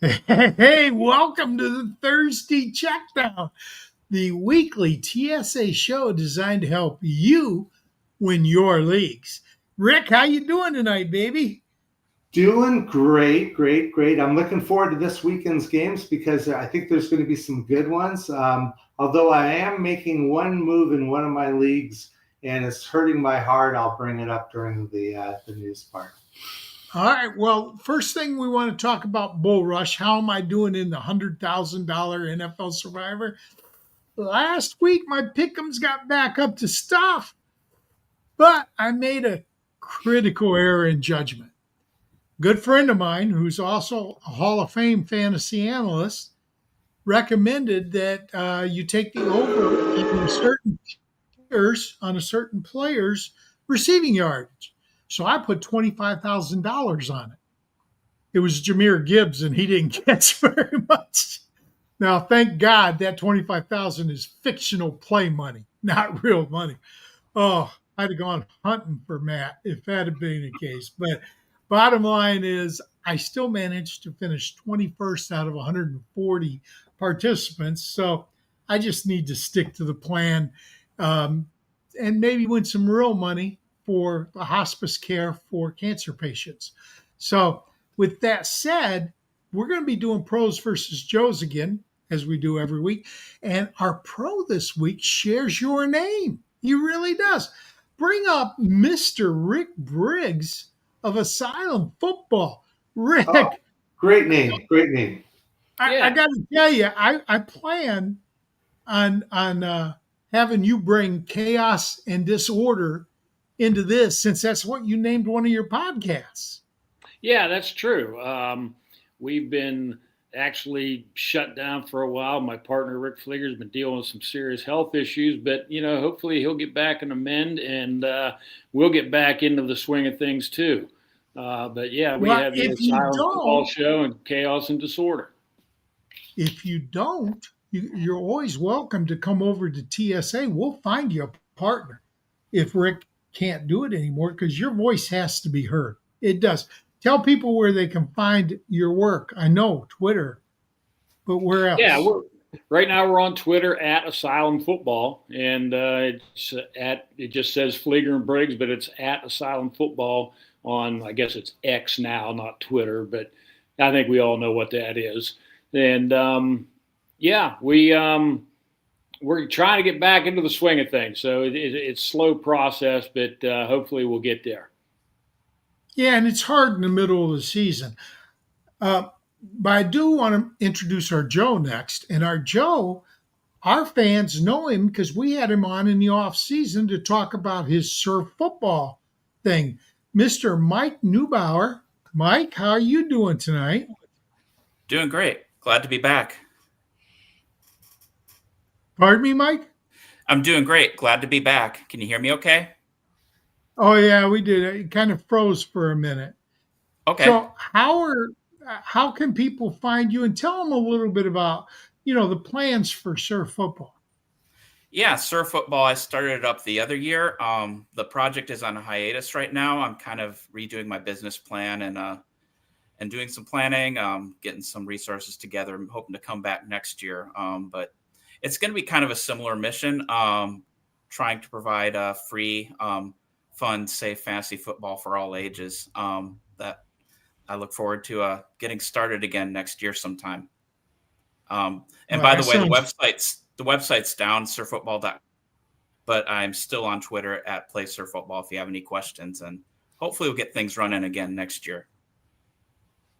Hey, welcome to the Thursday Checkdown, the weekly TSA show designed to help you win your leagues. Rick, how you doing tonight, baby? Doing great, great, great. I'm looking forward to this weekend's games because I think there's going to be some good ones. Although I am making one move in one of my leagues and it's hurting my heart, I'll bring it up during the news part. All right. Well, first thing we want to talk about Bull Rush. How am I doing in the $100,000 NFL Survivor? Last week, my pick'ems got back up to stuff, but I made a critical error in judgment. Good friend of mine, who's also a Hall of Fame fantasy analyst, recommended that you take the over on a certain player's receiving yardage. So I put $25,000 on it. It was Jahmyr Gibbs, and he didn't catch very much. Now, thank God that 25,000 is fictional play money, not real money. Oh, I'd have gone hunting for Matt if that had been the case. But bottom line is, I still managed to finish 21st out of 140 participants. So I just need to stick to the plan and maybe win some real money for the hospice care for cancer patients. So, with that said, we're going to be doing pros versus Joes again, as we do every week. And our pro this week shares your name. He really does. Bring up Mr. Rick Briggs of Asylum Football. Rick, Oh, great name, great name. I got to tell you, I plan on having you bring chaos and disorder into this, since that's what you named one of your podcasts. Yeah, that's true. We've been actually shut down for a while. My partner Rick Fleeger has been dealing with some serious health issues, but hopefully he'll get back and amend, and we'll get back into the swing of things too. But yeah, we have the Asylum Football Show and Chaos and Disorder. If you don't, you're always welcome to come over to TSA. We'll find you a partner if Rick can't do it anymore, because your voice has to be heard. It does. Tell people where they can find your work. I know Twitter, but where else? Yeah, right now we're on Twitter at Asylum Football, and it just says Fleeger and Briggs, but it's at Asylum Football on, I guess it's X now, not Twitter, but I think we all know what that is. And we're trying to get back into the swing of things, so it's a slow process, but hopefully we'll get there. Yeah, and it's hard in the middle of the season. But I do want to introduce our Joe next. And our Joe, our fans know him because we had him on in the off season to talk about his surf football thing. Mr. Mike Neubauer. Mike, how are you doing tonight? Doing great. Glad to be back. Pardon me, Mike? I'm doing great. Glad to be back. Can you hear me okay? Oh, yeah, we did. It kind of froze for a minute. Okay. So how can people find you, and tell them a little bit about, the plans for surf football? Yeah, surf football, I started it up the other year. The project is on a hiatus right now. I'm kind of redoing my business plan and doing some planning, getting some resources together. I'm hoping to come back next year. But it's going to be kind of a similar mission, trying to provide a free, fun, safe fantasy football for all ages. That I look forward to getting started again next year sometime. And by the way, the website's down, surffootball.com, but I'm still on Twitter at PlaySurfFootball if you have any questions, and hopefully we'll get things running again next year.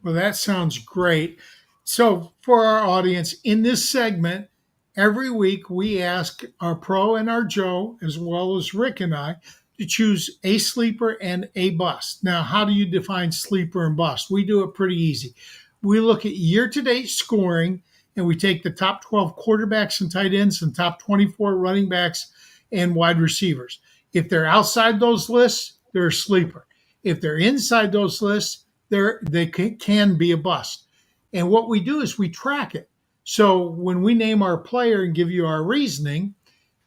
Well, that sounds great. So for our audience, in this segment, every week we ask our pro and our Joe, as well as Rick and I, to choose a sleeper and a bust. Now, how do you define sleeper and bust? We do it pretty easy. We look at year-to-date scoring, and we take the top 12 quarterbacks and tight ends and top 24 running backs and wide receivers. If they're outside those lists, they're a sleeper. If they're inside those lists, they can be a bust. And what we do is we track it. So when we name our player and give you our reasoning,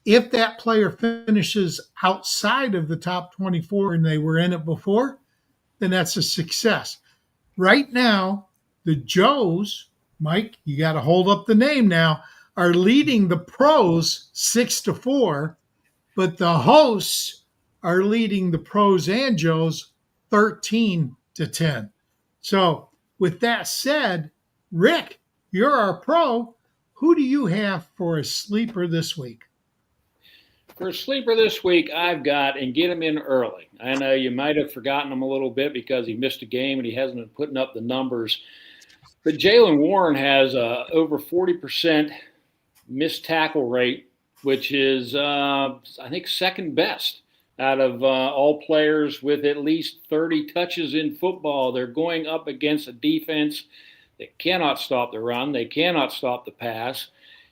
if that player finishes outside of the top 24 and they were in it before, then that's a success. Right now, the Joes, Mike, you got to hold up the name now, are leading the pros 6-4, but the hosts are leading the pros and Joes 13-10. So with that said, Rick, you're our pro. Who do you have for a sleeper this week? For a sleeper this week, I've got, and get him in early. I know you might have forgotten him a little bit because he missed a game and he hasn't been putting up the numbers. But Jaylen Warren has over 40% missed tackle rate, which is, I think, second best out of all players with at least 30 touches in football. They're going up against a defense that cannot stop the run. They cannot stop the pass.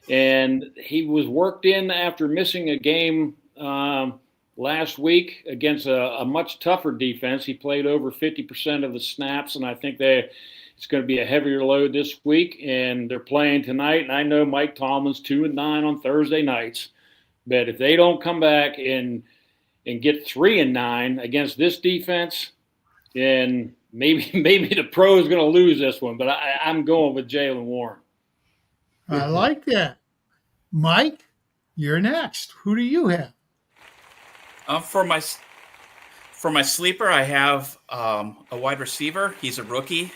And he was worked in after missing a game last week against a much tougher defense. He played over 50% of the snaps, and I think it's going to be a heavier load this week. And they're playing tonight. And I know Mike Tomlin's 2-9 on Thursday nights. But if they don't come back and get 3-9 against this defense, then maybe the pro is going to lose this one. But I'm going with Jaylen Warren. I like that. Mike, you're next. Who do you have? For my sleeper, I have a wide receiver. He's a rookie,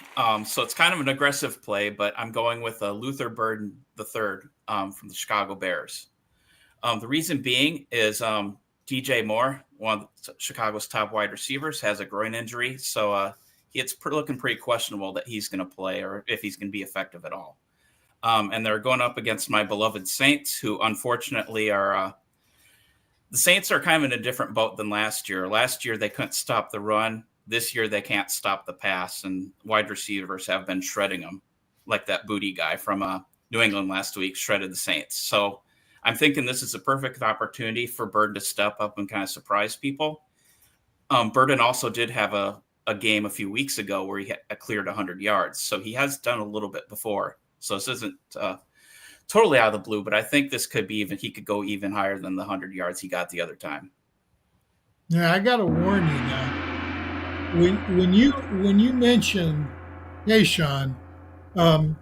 so it's kind of an aggressive play, but I'm going with Luther Burden III from the Chicago Bears. The reason being is DJ Moore, one of Chicago's top wide receivers, has a groin injury, so it's looking pretty questionable that he's going to play or if he's going to be effective at all. And they're going up against my beloved Saints, who unfortunately are the Saints are kind of in a different boat than last year. Last year, they couldn't stop the run. This year, they can't stop the pass, and wide receivers have been shredding them, like that Booty guy from New England last week shredded the Saints. So I'm thinking this is a perfect opportunity for Burden to step up and kind of surprise people. Burden also did have a game a few weeks ago where he cleared 100 yards, so he has done a little bit before. So this isn't totally out of the blue, but I think this could be he could go even higher than the 100 yards he got the other time. Yeah, I got to warn you now. When you mention, hey, Sean,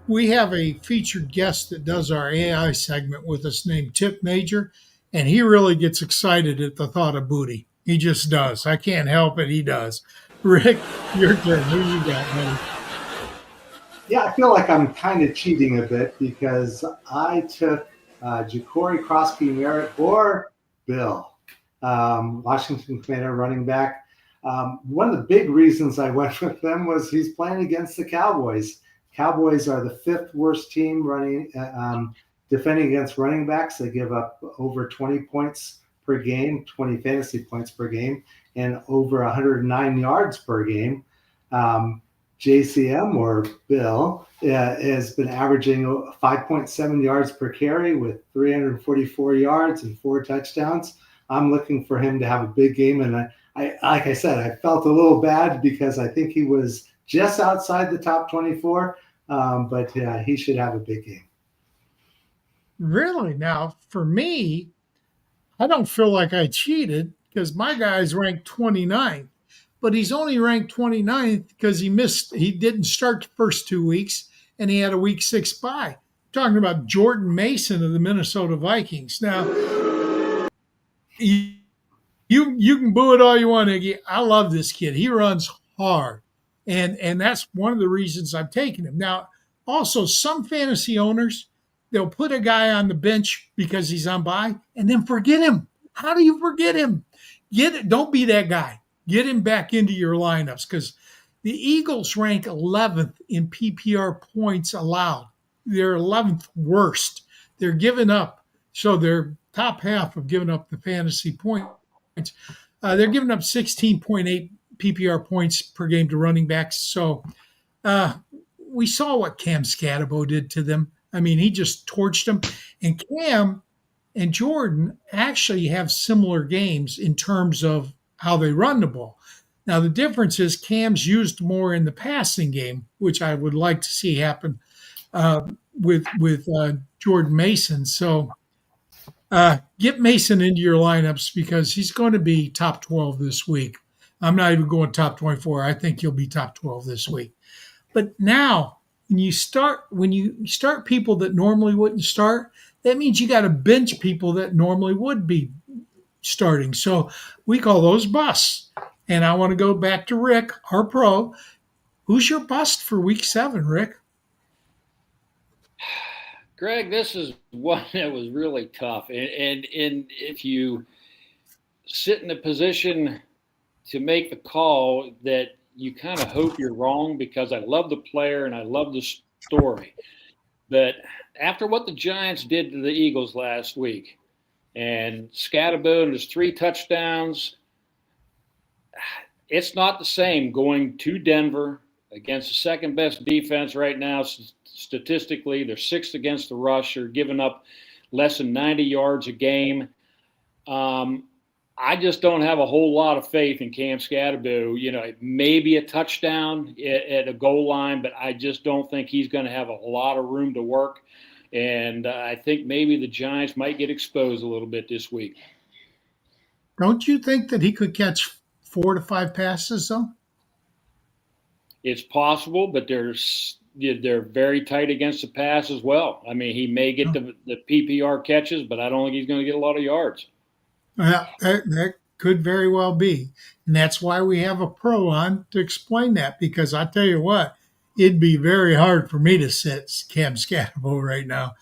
we have a featured guest that does our AI segment with us named Tipp Major, and he really gets excited at the thought of booty. He just does. I can't help it. He does. Rick, your turn. Who you got, buddy? Yeah, I feel like I'm kind of cheating a bit because I took Ja'Cory Crosby-Merritt or Bill, Washington Commander running back. One of the big reasons I went with them was he's playing against the Cowboys. Cowboys are the fifth worst team defending against running backs. They give up over 20 points per game, 20 fantasy points per game, and over 109 yards per game. JCM or Bill has been averaging 5.7 yards per carry with 344 yards and 4 touchdowns. I'm looking for him to have a big game. And I like I said, I felt a little bad because I think he was just outside the top 24, but he should have a big game. Really? Now, for me, I don't feel like I cheated because my guy's ranked 29th. But he's only ranked 29th because he didn't start the first 2 weeks, and he had a week 6 bye. I'm talking about Jordan Mason of the Minnesota Vikings. Now, you can boo it all you want, Iggy. I love this kid. He runs hard, and that's one of the reasons I'm taking him. Now, also, some fantasy owners, they'll put a guy on the bench because he's on bye and then forget him. How do you forget him? Don't be that guy. Get him back into your lineups because the Eagles rank 11th in PPR points allowed. They're 11th worst. They're giving up. So they're top half of giving up the fantasy points. They're giving up 16.8 PPR points per game to running backs. So we saw what Cam Scatabo did to them. I mean, he just torched them. And Cam and Jordan actually have similar games in terms of how they run the ball. Now, the difference is Cam's used more in the passing game, which I would like to see happen with Jordan Mason. So get Mason into your lineups because he's going to be top 12 this week. I'm not even going top 24. I think he'll be top 12 this week. But now when you start people that normally wouldn't start, that means you got to bench people that normally would be starting. So we call those busts. And I want to go back to Rick, our pro. Who's your bust for week 7, Rick? Greg, this is one that was really tough. And if you sit in a position to make the call that you kind of hope you're wrong, because I love the player and I love the story. But after what the Giants did to the Eagles last week, and Scatterbo and his 3 touchdowns, it's not the same going to Denver against the second best defense right now. Statistically, they're 6th against the rush. They're giving up less than 90 yards a game. I just don't have a whole lot of faith in Cam Scatterbo. Maybe a touchdown at a goal line, but I just don't think he's going to have a lot of room to work. And I think maybe the Giants might get exposed a little bit this week. Don't you think that he could catch 4 to 5 passes, though? It's possible, but they're very tight against the pass as well. I mean, he may get the PPR catches, but I don't think he's going to get a lot of yards. That could very well be. And that's why we have a pro on to explain that, because I tell you what, it'd be very hard for me to sit Cam Scatterbo right now.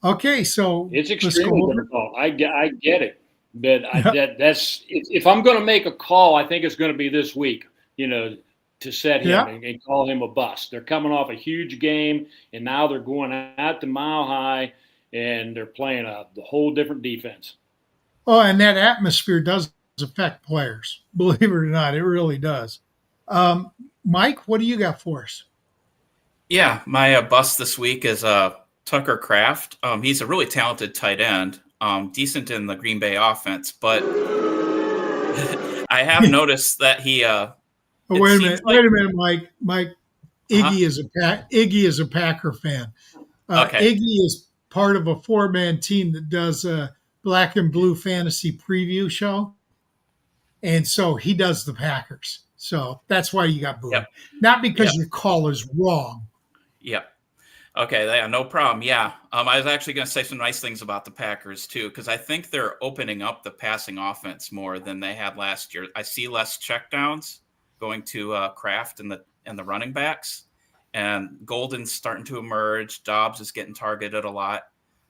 Okay, so it's extremely difficult. I get it. But that's if I'm going to make a call, I think it's going to be this week, to set him and call him a bust. They're coming off a huge game, and now they're going out to Mile High, and they're playing the whole different defense. Oh, and that atmosphere does affect players. Believe it or not, it really does. Mike, what do you got for us? Yeah, my bust this week is Tucker Kraft. He's a really talented tight end, decent in the Green Bay offense, but I have noticed that he. Wait a minute, Mike. Iggy is a Packer fan. Okay. Iggy is part of a 4-man team that does a Black and Blue fantasy preview show, and so he does the Packers. So that's why you got booed, not because your call is wrong. Yep. Okay, yeah, no problem. Yeah, I was actually going to say some nice things about the Packers too, because I think they're opening up the passing offense more than they had last year. I see less checkdowns going to Kraft and the running backs, and Golden's starting to emerge. Dobbs is getting targeted a lot,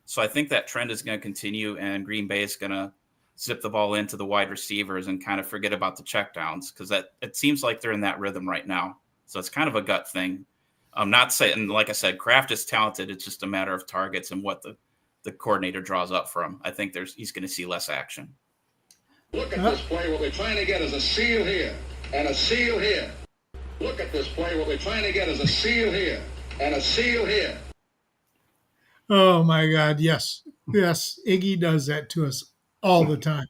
so I think that trend is going to continue, and Green Bay is going to zip the ball into the wide receivers and kind of forget about the checkdowns, because it seems like they're in that rhythm right now. So it's kind of a gut thing. I'm not saying, like I said, Kraft is talented. It's just a matter of targets and what the coordinator draws up for him. I think he's going to see less action. Look at this play. What we're trying to get is a seal here and a seal here. Look at this play. What we're trying to get is a seal here and a seal here. Oh, my God. Yes. Yes. Iggy does that to us all the time.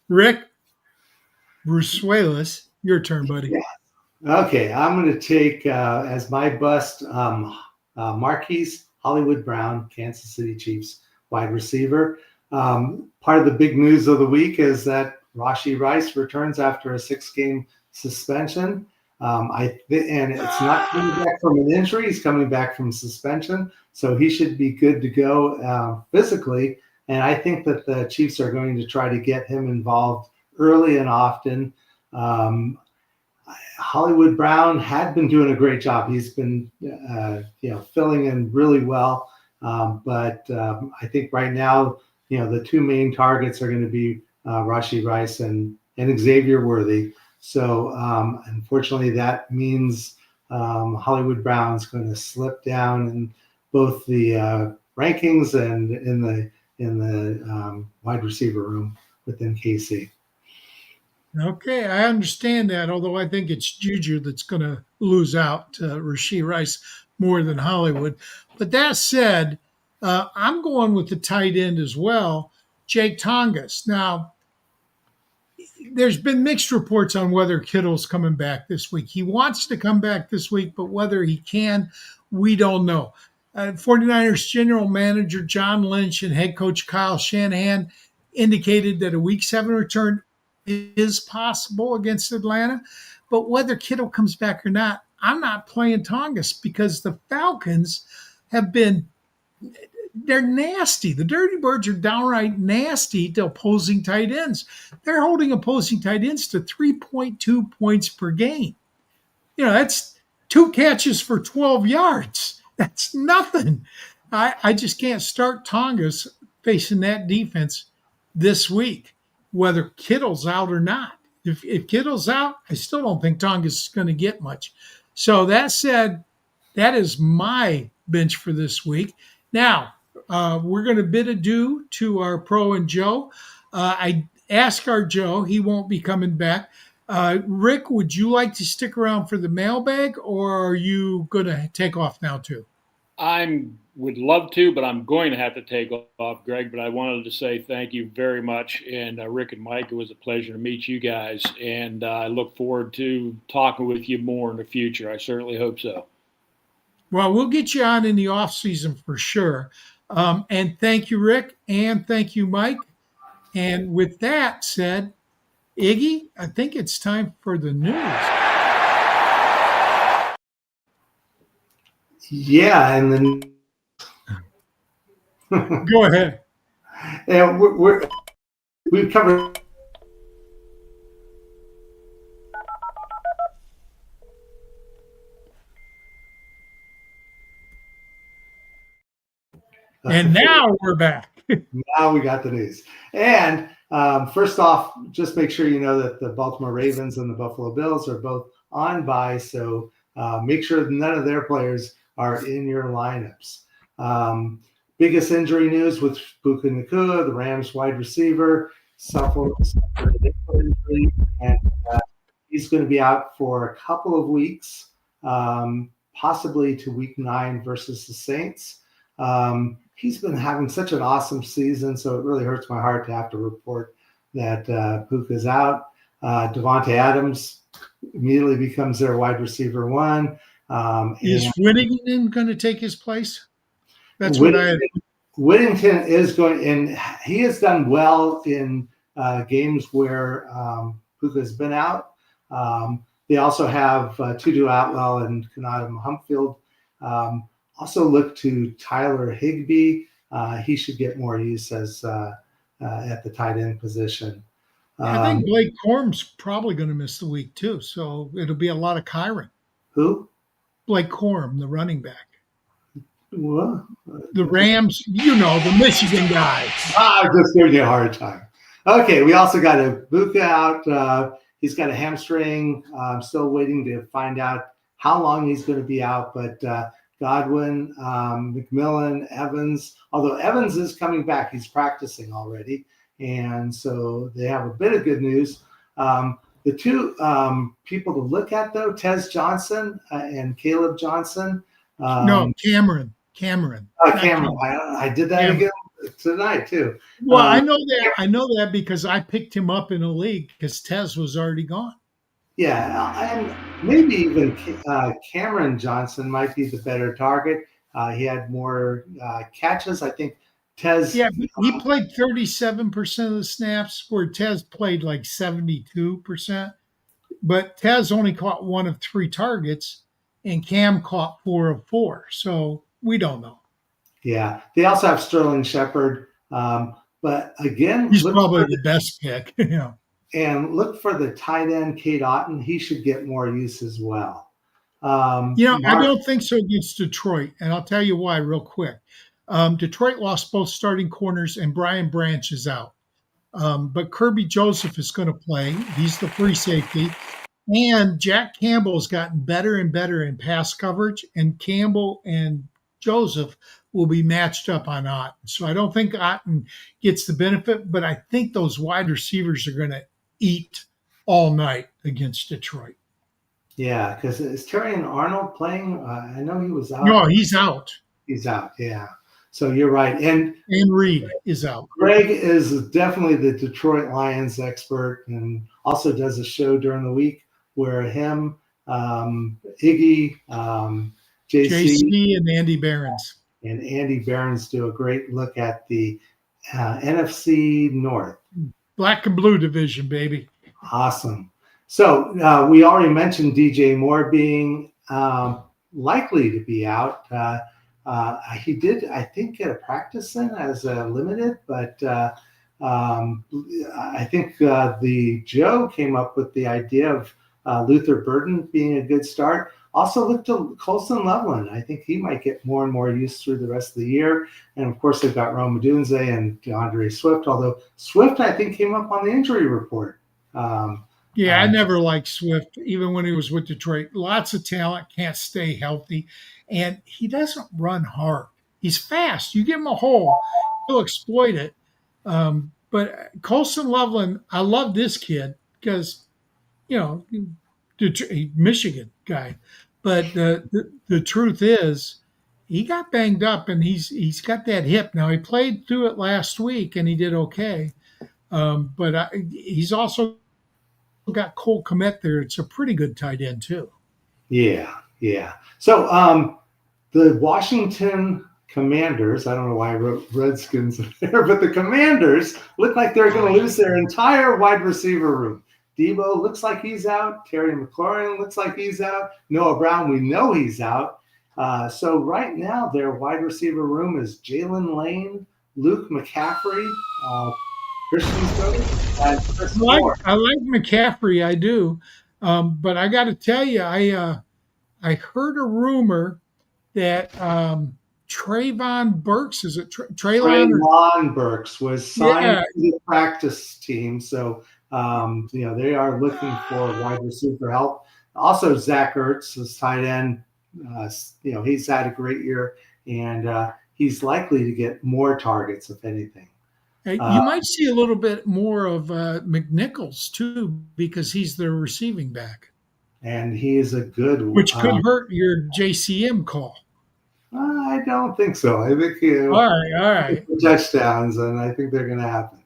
Rick, Bruce Wallace, your turn, buddy. Yeah. Okay, I'm going to take as my bust Marquise Hollywood Brown, Kansas City Chiefs wide receiver. Part of the big news of the week is that Rashee Rice returns after a 6-game suspension. And it's not coming back from an injury. He's coming back from suspension. So he should be good to go physically. And I think that the Chiefs are going to try to get him involved early and often. Hollywood Brown had been doing a great job. He's been, filling in really well. But I think right now, the 2 main targets are going to be Rashee Rice and Xavier Worthy. So unfortunately, that means Hollywood Brown's going to slip down in both the rankings and in the wide receiver room within KC. Okay, I understand that, although I think it's Juju that's going to lose out to Rashee Rice more than Hollywood. But that said, I'm going with the tight end as well, Jake Tongas. Now, there's been mixed reports on whether Kittle's coming back this week. He wants to come back this week, but whether he can, we don't know. 49ers general manager John Lynch and head coach Kyle Shanahan indicated that a week 7 return is possible against Atlanta, but whether Kittle comes back or not, I'm not playing Tongas because the Falcons have been they're nasty. The Dirty Birds are downright nasty to opposing tight ends. They're holding opposing tight ends to 3.2 points per game. That's 2 catches for 12 yards. That's nothing. I just can't start Tongas facing that defense this week, whether Kittle's out or not. If Kittle's out, I still don't think Tongas is going to get much. So that said, that is my bench for this week. Now, we're going to bid adieu to our pro and Joe. I asked our Joe, he won't be coming back. Rick, would you like to stick around for the mailbag, or are you going to take off now too? I would love to, but I'm going to have to take off, Greg. But I wanted to say thank you very much. And Rick and Mike, it was a pleasure to meet you guys. And I look forward to talking with you more in the future. I certainly hope so. Well, we'll get you on in the off season for sure. And thank you, Rick, and thank you, Mike. And with that said, Iggy, I think it's time for the news. Yeah, and then Go ahead. and we've covered. And now we're back. Now we got the news. And first off, just make sure you know that the Baltimore Ravens and the Buffalo Bills are both on bye, so make sure none of their players are in your lineups. Biggest injury news with Puka Nacua, the Rams wide receiver, suffered an ankle injury, and he's going to be out for a couple of weeks, possibly to Week 9 versus the Saints. He's been having such an awesome season, so it really hurts my heart to have to report that Puka's out. Devontae Adams immediately becomes their wide receiver 1. Is Whittington going to take his place? That's what I had. Whittington is going, and he has done well in games where Puka has been out. They also have Tudu Atwell and Kanata Humpfield. Also look to Tyler Higbee. He should get more use as at the tight end position. I think Blake Corum's probably going to miss the week too, so it'll be a lot of Kyron. Who? Blake Corum, the running back. What? The Rams, the Michigan guy. I'm just giving you a hard time. Okay, we also got Ibuka out. He's got a hamstring. I'm still waiting to find out how long he's going to be out, but Godwin, McMillan, Evans, although Evans is coming back, he's practicing already. And so they have a bit of good news. The two people to look at, though, Tez Johnson and Caleb Johnson. No, Cameron. Cameron. I did that Cameron. again tonight, too. Well, I know that because I picked him up in a league because Tez was already gone. Yeah, and maybe even Cameron Johnson might be the better target. He had more catches. I think Tez. Yeah, he played 37% of the snaps, where Tez played like 72%. But Tez only caught 1 of 3 targets, and Cam caught 4 of 4. So we don't know. Yeah, they also have Sterling Shepard. But again, he's probably the best pick. And look for the tight end, Cade Otton. He should get more use as well. I don't think so against Detroit, and I'll tell you why real quick. Detroit lost both starting corners, and Brian Branch is out. But Kirby Joseph is going to play. He's the free safety. And Jack Campbell has gotten better and better in pass coverage, and Campbell and Joseph will be matched up on Otton. So I don't think Otton gets the benefit, but I think those wide receivers are going to eat all night against Detroit. Yeah, because is Terrion Arnold playing? I know he was out. No, he's out. He's out, yeah. So you're right. And Reed is out. Greg is definitely the Detroit Lions expert and also does a show during the week where him, Iggy, JC, and Andy Behrens. And Andy Behrens do a great look at the NFC North. Black and blue division, baby. Awesome. So we already mentioned DJ Moore being likely to be out. He did, I think, get a practice in as a limited, but I think the Joe came up with the idea of Luther Burden being a good start. Also look to Colson Loveland. I think he might get more and more use through the rest of the year. And of course, they've got Rome Odunze and DeAndre Swift, although Swift, I think, came up on the injury report. Yeah, I never liked Swift, even when he was with Detroit. Lots of talent, can't stay healthy, and he doesn't run hard. He's fast. You give him a hole, he'll exploit it. But Colson Loveland, I love this kid because, you know, Michigan guy. But the truth is, he got banged up, and he's got that hip. Now, he played through it last week, and he did okay. But he's also got Cole Kmet there. It's a pretty good tight end too. Yeah. So the Washington Commanders, I don't know why I wrote Redskins there, but the Commanders look like they're going to lose their entire wide receiver room. Debo looks like he's out. Terry McLaurin looks like he's out. Noah Brown, we know he's out. So right now their wide receiver room is Jalen Lane, Luke McCaffrey, Christian Stokes, and Chris Moore. I like McCaffrey, I do. But I got to tell you, I heard a rumor that Trayvon Burks, is it Traylon Burks was signed to the practice team. So, they are looking for wide receiver help. Also, Zach Ertz is tight end. He's had a great year, and he's likely to get more targets, if anything. You might see a little bit more of McNichols too, because he's the receiving back, and he is a good one, which could hurt your JCM call. I don't think so. I think all right, touchdowns, and I think they're going to happen.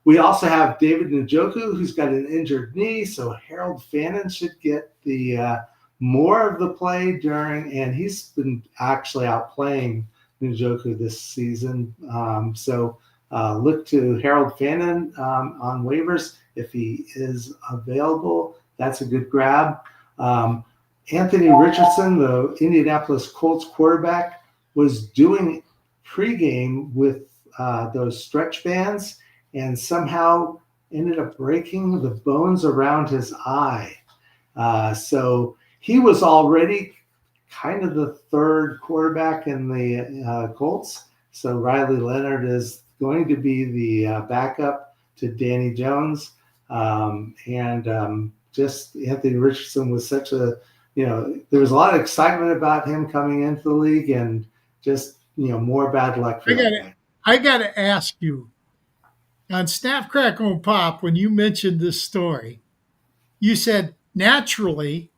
We also have David Njoku, who's got an injured knee, so Harold Fannin should get the more of the play and he's been actually out playing Njoku this season. So look to Harold Fannin on waivers if he is available. That's a good grab. Anthony Richardson, the Indianapolis Colts quarterback, was doing pregame with those stretch bands and somehow ended up breaking the bones around his eye. So he was already kind of the third quarterback in the Colts. So Riley Leonard is going to be the backup to Danny Jones. Just Anthony Richardson was such a, there was a lot of excitement about him coming into the league, and just, more bad luck for him. I got to ask you, on Snap, Crackle, and Pop, when you mentioned this story, you said naturally,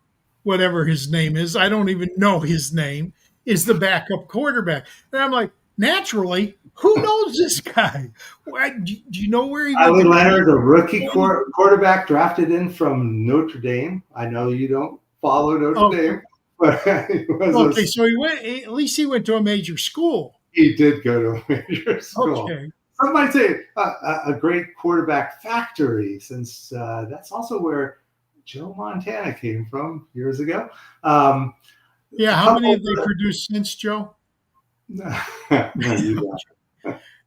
whatever his name is, I don't even know his name, is the backup quarterback. And I'm like, naturally, who knows this guy? Do you know where he went? Riley Leonard, the rookie quarterback drafted in from Notre Dame. I know you don't follow Notre Dame, but so he went. At least he went to a major school. He did go to a major school. Okay. Some might say a great quarterback factory, since that's also where Joe Montana came from years ago. How many have they produced since, Joe?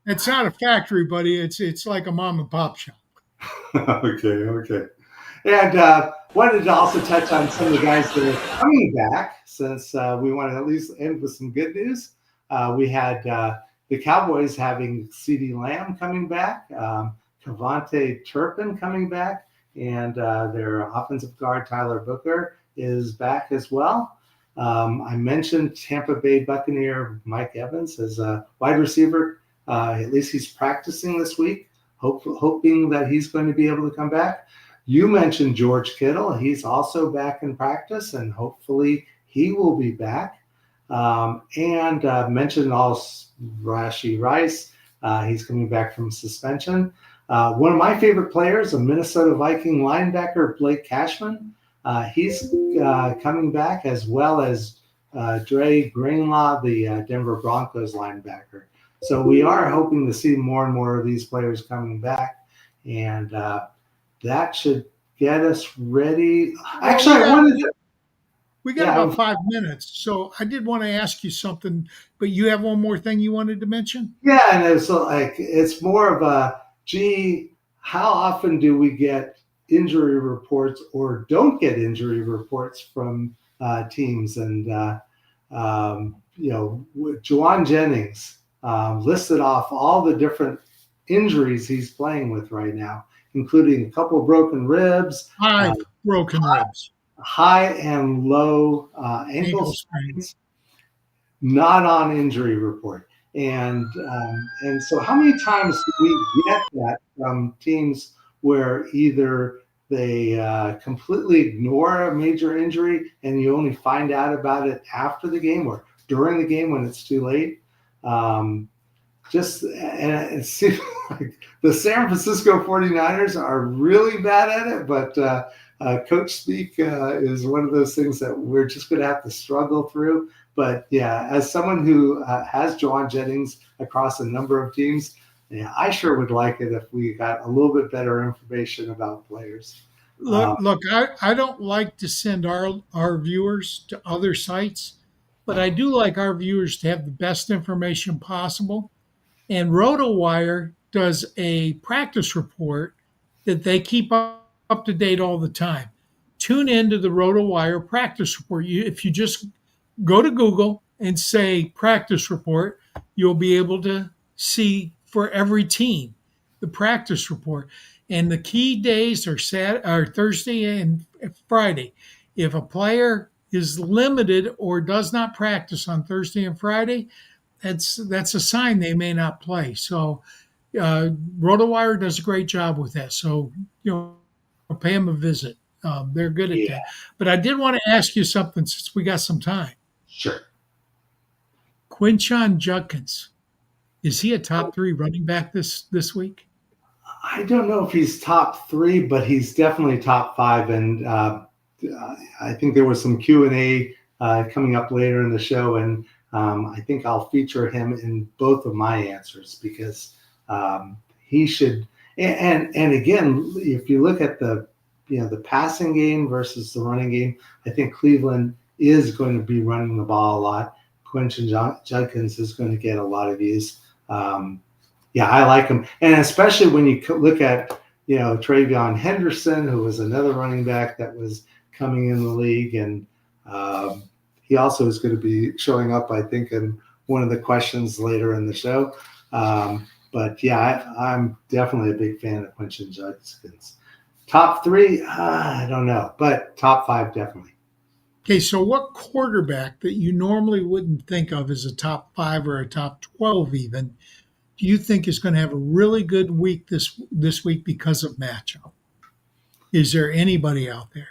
It's not a factory, buddy. It's like a mom and pop shop. Okay. And wanted to also touch on some of the guys that are coming back, since we want to at least end with some good news. We had the Cowboys having CeeDee Lamb coming back, Kevontae Turpin coming back, and their offensive guard Tyler Booker is back as well. I mentioned Tampa Bay Buccaneer Mike Evans as a wide receiver. At least he's practicing this week, hoping that he's going to be able to come back. You mentioned George Kittle. He's also back in practice, and hopefully he will be back. And mentioned also Rashee Rice. He's coming back from suspension. One of my favorite players, a Minnesota Viking linebacker, Blake Cashman. He's coming back, as well as Dre Greenlaw, the Denver Broncos linebacker. So we are hoping to see more and more of these players coming back, and that should get us ready. Actually, We got Yeah, about 5 minutes, so I did want to ask you something, but you have one more thing you wanted to mention? yeah, and it's like it's more of a gee, how often do we get injury reports or don't get injury reports from teams? And Juwan Jennings listed off all the different injuries he's playing with right now, including a couple of broken ribs, 5 broken ribs, high and low ankle ankle sprain. sprains, not on injury report. And so how many times do we get that from teams where either they completely ignore a major injury and you only find out about it after the game or during the game when it's too late? And it seems like the San Francisco 49ers are really bad at it, but coach speak is one of those things that we're just going to have to struggle through. But yeah, as someone who has Juwan Jennings across a number of teams, yeah, I sure would like it if we got a little bit better information about players. Look, I don't like to send our viewers to other sites, but I do like our viewers to have the best information possible. And RotoWire does a practice report that they keep up to date all the time. Tune into the RotoWire practice report. If you just go to Google and say practice report, you'll be able to see for every team the practice report. And the key days are Thursday and Friday. If a player is limited or does not practice on Thursday and Friday, that's a sign they may not play. So RotoWire does a great job with that. So, pay them a visit. They're good at that. But I did want to ask you something since we got some time. Sure. Quinshon Judkins, is he a top 3 running back this week? I don't know if he's top 3, but he's definitely top 5. And I think there was some Q&A coming up later in the show, and I think I'll feature him in both of my answers because he should. And again, if you look at the passing game versus the running game, I think Cleveland is going to be running the ball a lot. Quinshon Judkins is going to get a lot of use. Yeah, I like him, and especially when you look at Travion Henderson, who was another running back that was coming in the league, and he also is going to be showing up, I think, in one of the questions later in the show. But yeah, I'm definitely a big fan of Quinshon Judkins. Top 3, I don't know, but top 5 definitely. Okay, so what quarterback that you normally wouldn't think of as a top 5 or a top 12 even, do you think is going to have a really good week this week because of matchup? Is there anybody out there?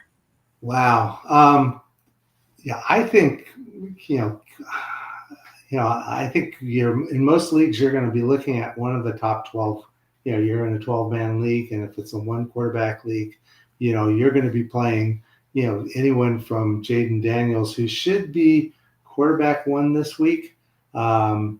Wow. Yeah, I think I think in most leagues you're going to be looking at one of the top 12. You're in a 12-man league, and if it's a 1-quarterback league, you're going to be playing anyone from Jaden Daniels, who should be quarterback 1 this week. I'm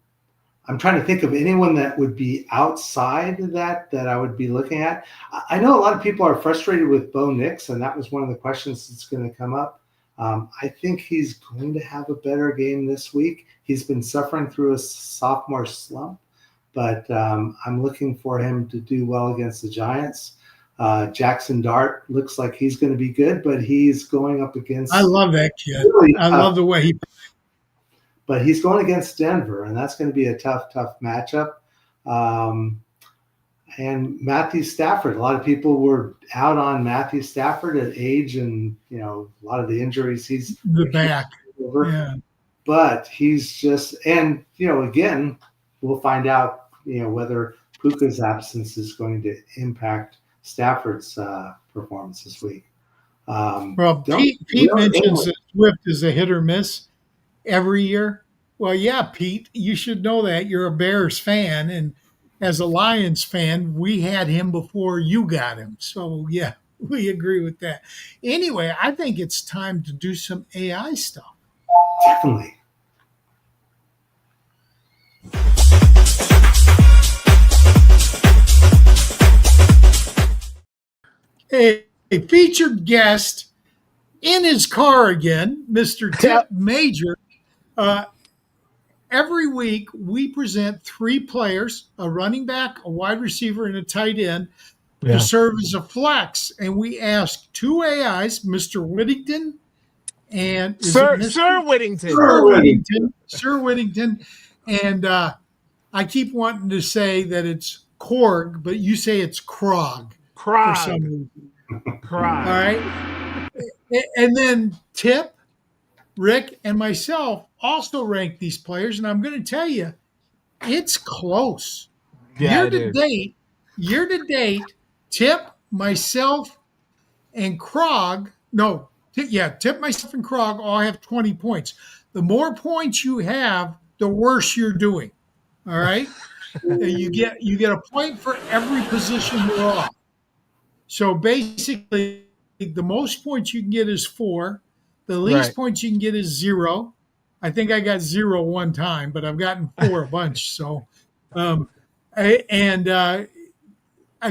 trying to think of anyone that would be outside of that I would be looking at. I know a lot of people are frustrated with Bo Nix, and that was one of the questions that's going to come up. I think he's going to have a better game this week. He's been suffering through a sophomore slump, but I'm looking for him to do well against the Giants. Jackson Dart looks like he's going to be good, but he's going up against. I love that kid. Really I love the way he. But he's going against Denver, and that's going to be a tough matchup. And Matthew Stafford. A lot of people were out on Matthew Stafford at age and a lot of the injuries he's the back. Over. Yeah. But he's just, and again, we'll find out whether Puka's absence is going to impact Stafford's performance this week. Well, Pete mentions that Swift is a hit or miss every year. Well, yeah, Pete, you should know that. You're a Bears fan, and as a Lions fan, we had him before you got him. So, yeah, we agree with that. Anyway, I think it's time to do some AI stuff. Definitely. A featured guest in his car again, Mr. Tipp Major. Every week we present 3 players, a running back, a wide receiver, and a tight end to serve as a flex. And we ask 2 AIs, Mr. Whittington and Sir Whittington. Sir Whittington. And I keep wanting to say that it's Korg, but you say it's Krog. For some reason. Krog. All right. And then Tipp, Rick, and myself also rank these players. And I'm going to tell you, it's close. Yeah, Year to date, Tipp, myself, and Krog. Tipp, myself, and Krog all have 20 points. The more points you have, the worse you're doing. All right. You get a point for every position you're off. So basically, the most points you can get is 4. The least points you can get is 0. I think I got 0 one time, but I've gotten 4 a bunch. So, a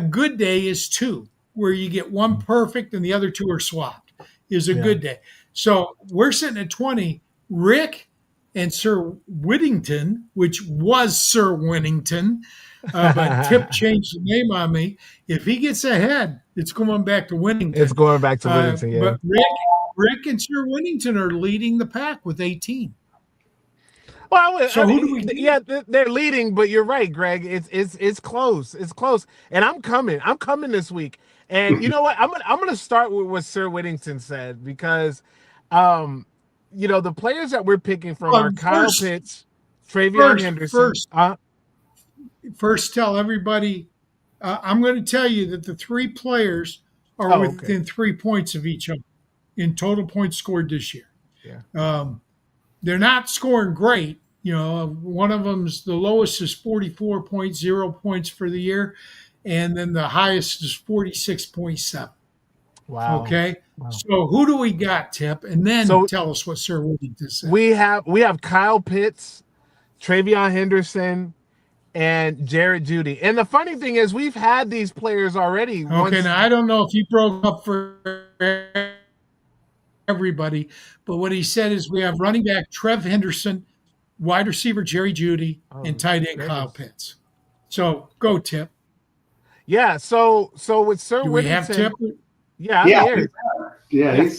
good day is 2, where you get 1 perfect and the other 2 are swapped. Is a good day. So we're sitting at 20. Rick and Sir Whittington, which was Sir Whittington, but Tipp changed the name on me. If he gets ahead, it's going back to Whittington. It's going back to Whittington, But Rick and Sir Whittington are leading the pack with 18. Well, so who do we do? Yeah, they're leading, but you're right, Greg. It's close. It's close. And I'm coming this week. And you know what? I'm gonna start with what Sir Whittington said, because the players that we're picking from are Kyle Pitts, Travion Henderson. First, tell everybody, I'm going to tell you that the 3 players are within 3 points of each other in total points scored this year. Yeah. They're not scoring great. One of them's the lowest is 44.0 points for the year, and then the highest is 46.7. Wow. Okay. Wow. So who do we got, Tipp? And then tell us what Sir Whittington said. We have Kyle Pitts, Travion Henderson, and Jared Jeudy. And the funny thing is, we've had these players already. Okay, now I don't know if he broke up for everybody, but what he said is we have running back Trev Henderson, wide receiver Jerry Jeudy, and tight end Kyle Pitts. So go, Tipp. Yeah. So with Sir Do Whittington, we have Tipp? Yeah, I'm here. Yeah.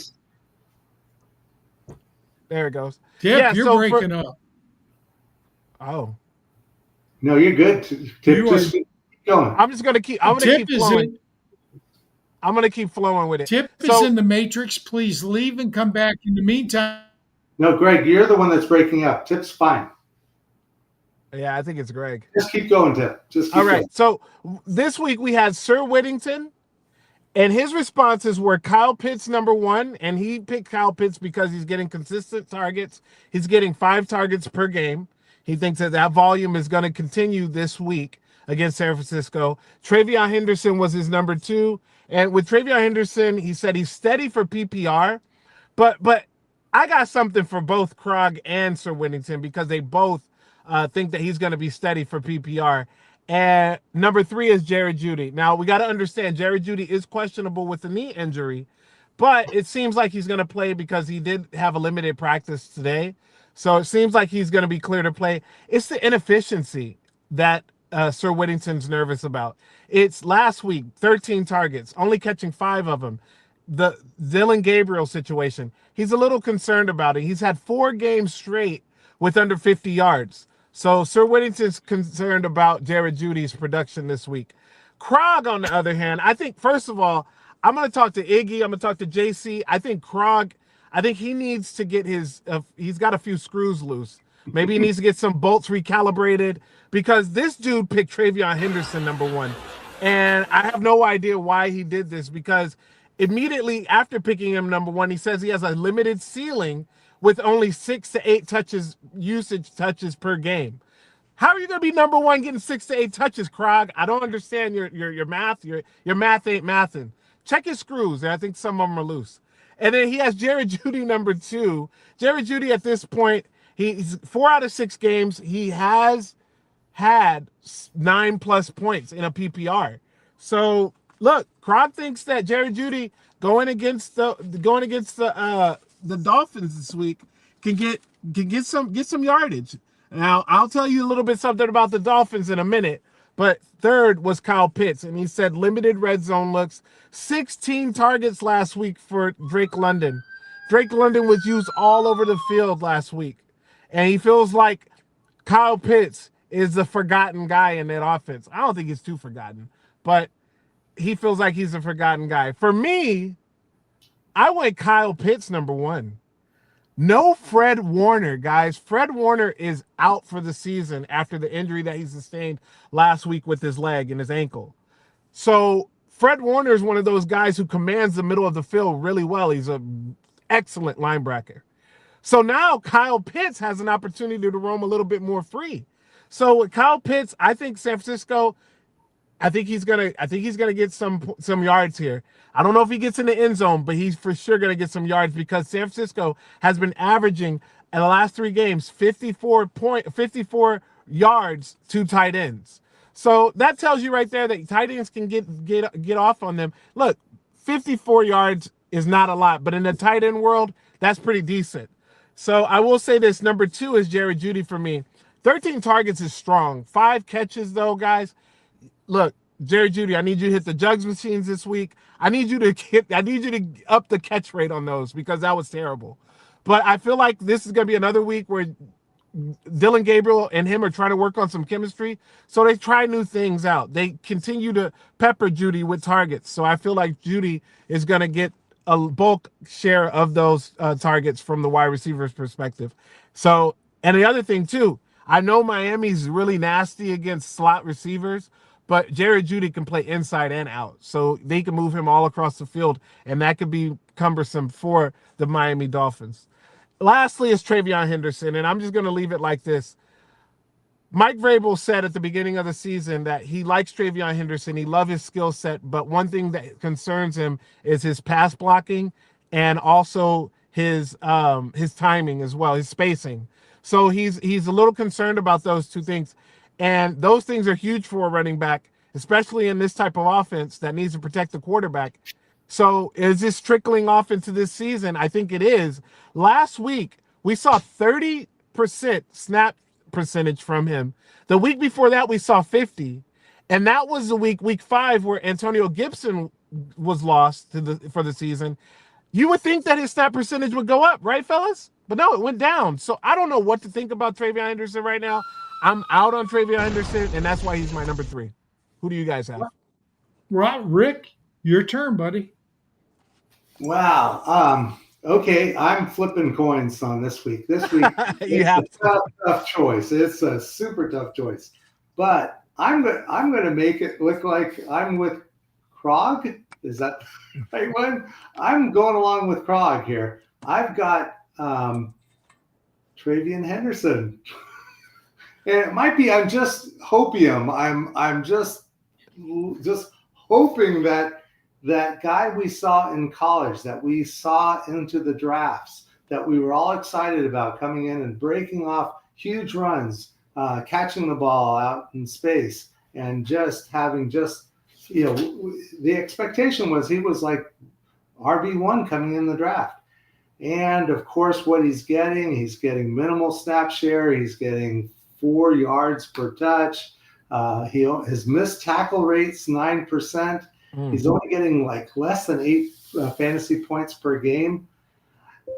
There it goes. Tipp, you're breaking up. Oh. No, you're good. Tipp, just keep going. I'm gonna keep flowing. I'm gonna keep flowing with it. Tipp is in the matrix. Please leave and come back. In the meantime. No, Greg, you're the one that's breaking up. Tipp's fine. Yeah, I think it's Greg. Just keep going, Tipp. All right. So this week we had Sir Whittington, and his responses were Kyle Pitts number 1, and he picked Kyle Pitts because he's getting consistent targets. He's getting 5 targets per game. He thinks that volume is going to continue this week against San Francisco. Travion Henderson was his number 2. And with Travion Henderson, he said he's steady for PPR. But I got something for both Krog and Sir Whittington, because they both think that he's going to be steady for PPR. And number 3 is Jared Jeudy. Now, we got to understand, Jared Jeudy is questionable with a knee injury, but it seems like he's going to play because he did have a limited practice today. So it seems like he's going to be clear to play. It's the inefficiency that Sir Whittington's nervous about. It's last week, 13 targets, only catching 5 of them. The Dylan Gabriel situation, he's a little concerned about it. He's had 4 games straight with under 50 yards. So Sir Whittington's concerned about Jared Jeudy's production this week. Krog, on the other hand, I think, first of all, I'm going to talk to Iggy. I'm going to talk to JC. I think Krog, he needs to get he's got a few screws loose. Maybe he needs to get some bolts recalibrated, because this dude picked Travion Henderson number 1. And I have no idea why he did this, because immediately after picking him number 1, he says he has a limited ceiling with only 6 to 8 usage touches per game. How are you going to be number 1 getting 6 to 8 touches, Krog? I don't understand your math. Your math ain't mathing. Check his screws. I think some of them are loose. And then he has Jared Jeudy number 2. Jared Jeudy at this point, he's 4 out of 6 games. He has had 9+ points in a PPR. So look, Krog thinks that Jared Jeudy going against the Dolphins this week can get some yardage. Now, I'll tell you a little bit something about the Dolphins in a minute, but third was Kyle Pitts, and he said limited red zone looks, 16 targets last week for Drake London. Drake London was used all over the field last week, and he feels like Kyle Pitts is the forgotten guy in that offense. I don't think he's too forgotten, but he feels like he's a forgotten guy. For me, I went Kyle Pitts number 1. No Fred Warner, guys. Fred Warner is out for the season after the injury that he sustained last week with his leg and his ankle. So Fred Warner is one of those guys who commands the middle of the field really well. He's an excellent linebacker. So now Kyle Pitts has an opportunity to roam a little bit more free. So with Kyle Pitts, I think San Francisco, I think he's gonna get some yards here. I don't know if he gets in the end zone, but he's for sure gonna get some yards because San Francisco has been averaging in the last 3 games 54 yards to tight ends. So that tells you right there that tight ends can get off on them. Look, 54 yards is not a lot, but in the tight end world, that's pretty decent. So I will say this: number 2 is Jerry Jeudy for me. 13 targets is strong. 5 catches though, guys. Look, Jerry Jeudy, I need you to hit the jugs machines this week. I need you to up the catch rate on those because that was terrible. But I feel like this is going to be another week where Dylan Gabriel and him are trying to work on some chemistry. So they try new things out. They continue to pepper Jeudy with targets. So I feel like Jeudy is going to get a bulk share of those targets from the wide receiver's perspective. So, and the other thing too, I know Miami's really nasty against slot receivers, but Jerry Jeudy can play inside and out. So they can move him all across the field, and that could be cumbersome for the Miami Dolphins. Lastly is Travion Henderson, and I'm just going to leave it like this. Mike Vrabel said at the beginning of the season that he likes Travion Henderson. He loves his skill set, but one thing that concerns him is his pass blocking and also his timing as well, his spacing. So he's a little concerned about those 2 things. And those things are huge for a running back, especially in this type of offense that needs to protect the quarterback. So is this trickling off into this season? I think it is. Last week, we saw 30% snap percentage from him. The week before that, we saw 50. And that was the week 5, where Antonio Gibson was lost for the season. You would think that his snap percentage would go up, right, fellas? But no, it went down. So I don't know what to think about Travion Henderson right now. I'm out on Travion Henderson, and that's why he's my number 3. Who do you guys have? Rick, your turn, buddy. Wow. Okay, I'm flipping coins on this week. This week, it's a tough choice. It's a super tough choice. But I'm going to make it look like I'm with Krog. Is that the right one? I'm going along with Krog here. I've got Travion Henderson. And it might be I'm just hopium. I'm just hoping that that guy we saw in college, that we saw into the drafts, that we were all excited about coming in and breaking off huge runs, catching the ball out in space, and just having the expectation was he was like RB1 coming in the draft. And of course, what he's getting minimal snap share. He's getting 4 yards per touch. His missed tackle rate's 9%. He's only getting like less than 8 fantasy points per game.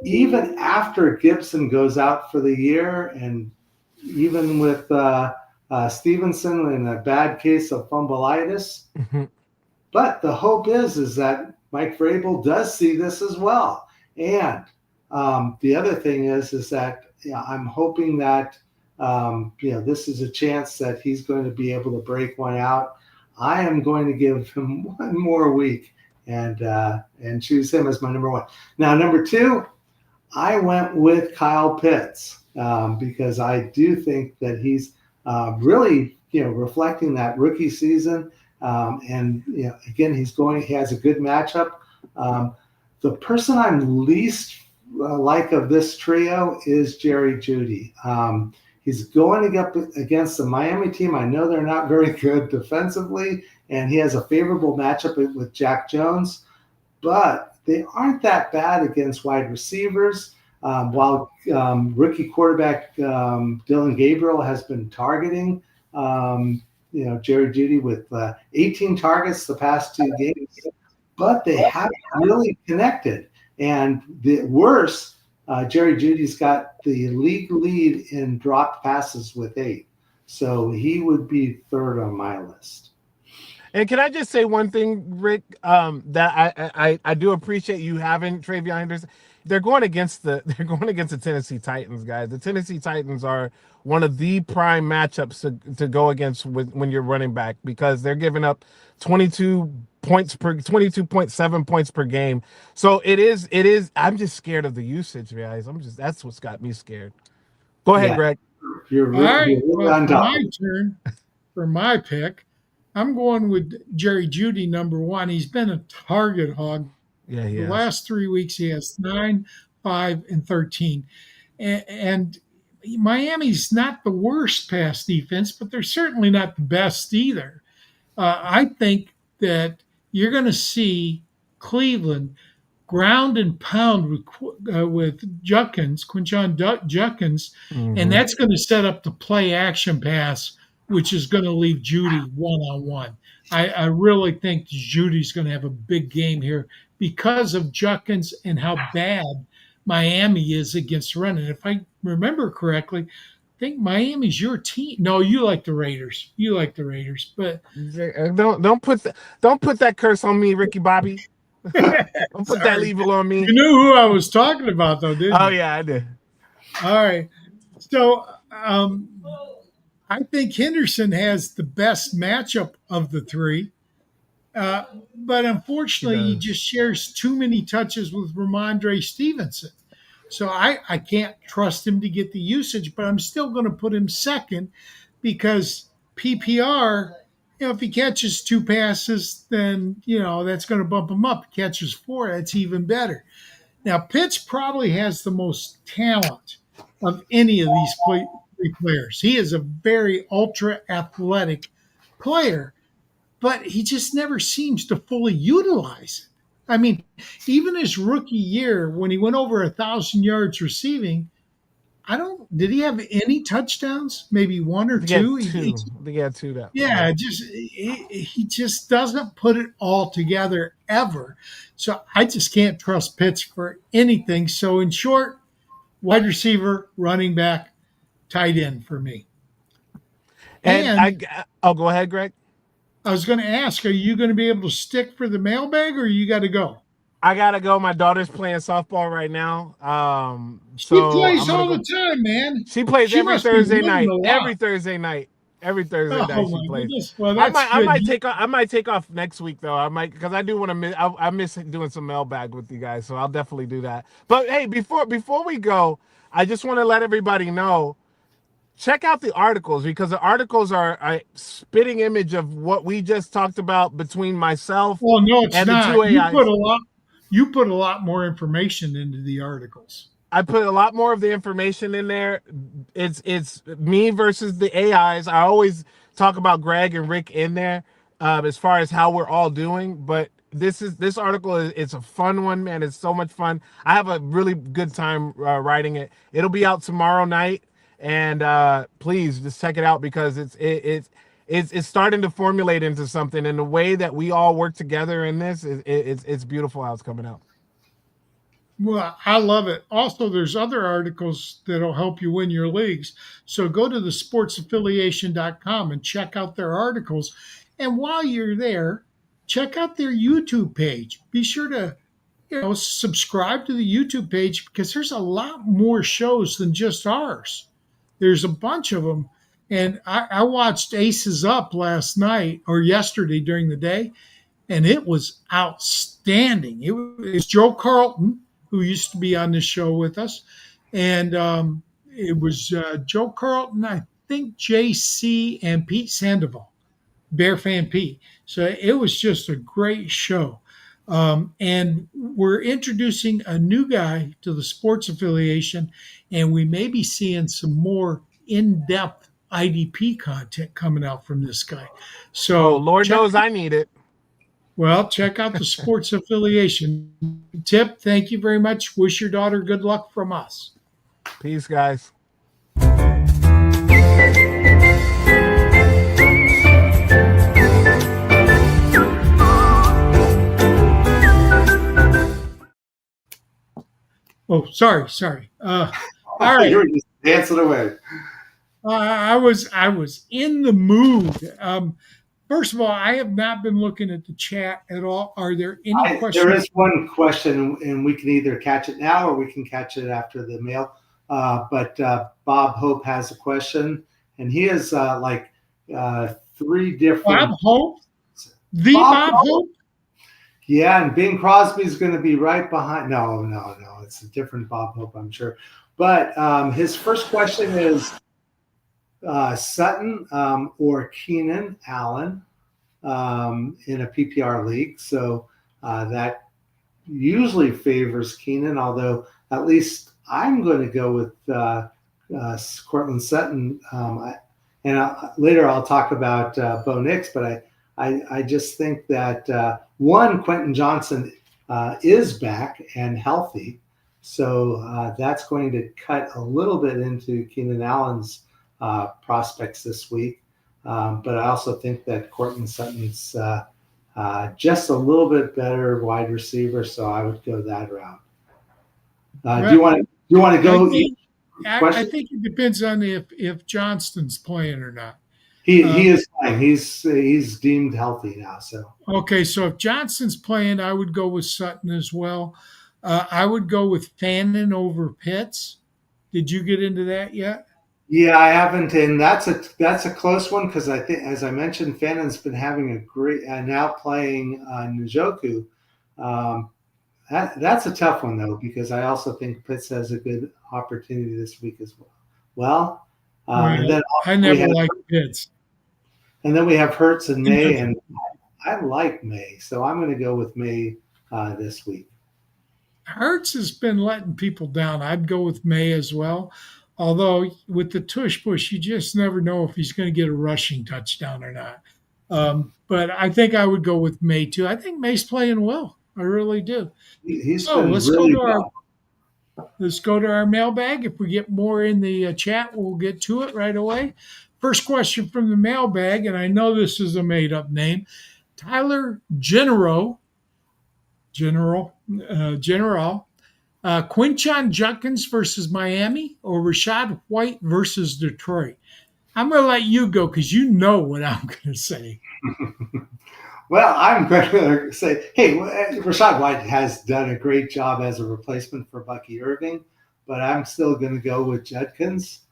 Even after Gibson goes out for the year, and even with Stevenson in a bad case of fumbleitis. Mm-hmm. But the hope is that Mike Vrabel does see this as well. And the other thing is that I'm hoping that this is a chance that he's going to be able to break one out. I am going to give him 1 more week and choose him as my number 1. Now, number 2, I went with Kyle Pitts because I do think that he's really reflecting that rookie season. And again, he has a good matchup. The person I'm least like of this trio is Jerry Jeudy. He's going up against the Miami team. I know they're not very good defensively, and he has a favorable matchup with Jack Jones. But they aren't that bad against wide receivers. While rookie quarterback Dylan Gabriel has been targeting, Jerry Jeudy with 18 targets the past 2 games, but they haven't really connected. And the worse, Jerry Jeudy's got the league lead in dropped passes with 8. So he would be third on my list. And can I just say one thing, Rick? That I do appreciate you having Travion Henderson. They're going against the Tennessee Titans, guys. The Tennessee Titans are one of the prime matchups to go against when you're running back, because they're giving up 22.7 points per game. So it is. I'm just scared of the usage, guys. That's what's got me scared. Go ahead, Greg. All right. Well, my turn for my pick. I'm going with Jerry Jeudy, number 1. He's been a target hog. Yeah, the last 3 weeks, he has 9, 5, and 13. And Miami's not the worst pass defense, but they're certainly not the best either. I think that you're going to see Cleveland ground and pound with Judkins, Quinshon Judkins, and that's going to set up the play action pass, which is going to leave Jeudy one-on-one. I really think Judy's going to have a big game here because of Judkins and how bad Miami is against running. If I remember correctly, I think Miami's your team. No, you like the Raiders. But don't put that curse on me, Ricky Bobby. Don't put that label on me. You knew who I was talking about, though, didn't you? Oh yeah, I did. All right. So I think Henderson has the best matchup of the 3. But unfortunately, he just shares too many touches with Ramondre Stevenson. So I can't trust him to get the usage, but I'm still going to put him second because PPR, if he catches 2 passes, then, that's going to bump him up. If he catches 4, that's even better. Now, Pitts probably has the most talent of any of these 3 players. He is a very ultra athletic player, but he just never seems to fully utilize it. I mean, even his rookie year, when he went over 1,000 yards receiving, did he have any touchdowns? Maybe 1 or 2? He had 2. He just doesn't put it all together ever. So I just can't trust Pitts for anything. So in short, wide receiver, running back, tight end for me. And go ahead, Greg. I was going to ask, are you going to be able to stick for the mailbag, or you got to go? I got to go. My daughter's playing softball right now. She plays all the time, man. She plays every Thursday night. Every Thursday night she plays. Well, I might take off next week though. Because I do want to I miss doing some mailbag with you guys, so I'll definitely do that. But hey, before we go, I just want to let everybody know, check out the articles, because the articles are a spitting image of what we just talked about between myself and the 2 AIs. You put a lot more information into the articles. I put a lot more of the information in there. It's me versus the AIs. I always talk about Greg and Rick in there as far as how we're all doing. But this article it's a fun one, man. It's so much fun. I have a really good time writing it. It'll be out tomorrow night, and please just check it out, because it's starting to formulate into something. And the way that we all work together in this it's beautiful how it's coming out. Well, I love it. Also, there's other articles that'll help you win your leagues. So go to thesportsaffiliation.com and check out their articles. And while you're there, check out their YouTube page. Be sure to, subscribe to the YouTube page, because there's a lot more shows than just ours. There's a bunch of them. And I watched Aces Up last night or yesterday during the day, and it was outstanding. It was Joe Carlton, who used to be on this show with us. And it was Joe Carlton, I think JC, and Pete Sandoval, Bear Fan Pete. So it was just a great show. And we're introducing a new guy to the sports affiliation, and we may be seeing some more in-depth IDP content coming out from this guy. So Lord knows I need it. Well, check out the sports affiliation. Tipp, thank you very much. Wish your daughter good luck from us. Peace, guys. Oh, sorry. All right. You were just dancing away. I was in the mood. First of all, I have not been looking at the chat at all. Are there any questions? There is one question, and we can either catch it now or we can catch it after the mail. But Bob Hope has a question, and he has three different. Bob Hope? Bob Hope? Yeah, and Bing Crosby's going to be right behind. No. It's a different Bob Hope, I'm sure. But his first question is Sutton or Keenan Allen in a PPR league. So that usually favors Keenan, although at least I'm going to go with Cortland Sutton. Later I'll talk about Bo Nix, but I just think that Quentin Johnson is back and healthy. So that's going to cut a little bit into Keenan Allen's prospects this week. But I also think that Cortland Sutton's just a little bit better wide receiver, so I would go that route. Do you want to go? I think it depends on if Johnston's playing or not. He is fine. He's deemed healthy now. So okay, so if Johnston's playing, I would go with Sutton as well. I would go with Fannin over Pitts. Did you get into that yet? Yeah, I haven't, and that's a close one because I think, as I mentioned, Fannon's been having a great now playing Njoku. That's a tough one though because I also think Pitts has a good opportunity this week as well. And then I never liked Pitts. And then we have Hurts and May, and I like May, so I'm going to go with May this week. Hurts has been letting people down. I'd go with May as well. Although with the tush push, you just never know if he's going to get a rushing touchdown or not. But I think I would go with May too. I think May's playing well. I really do. Let's go to our mailbag. If we get more in the chat, we'll get to it right away. First question from the mailbag, and I know this is a made-up name. Tyler General. Quinshon Judkins versus Miami or Rachaad White versus Detroit? I'm going to let you go because you know what I'm going to say. Well, I'm going to say, hey, Rachaad White has done a great job as a replacement for Bucky Irving, but I'm still going to go with Judkins.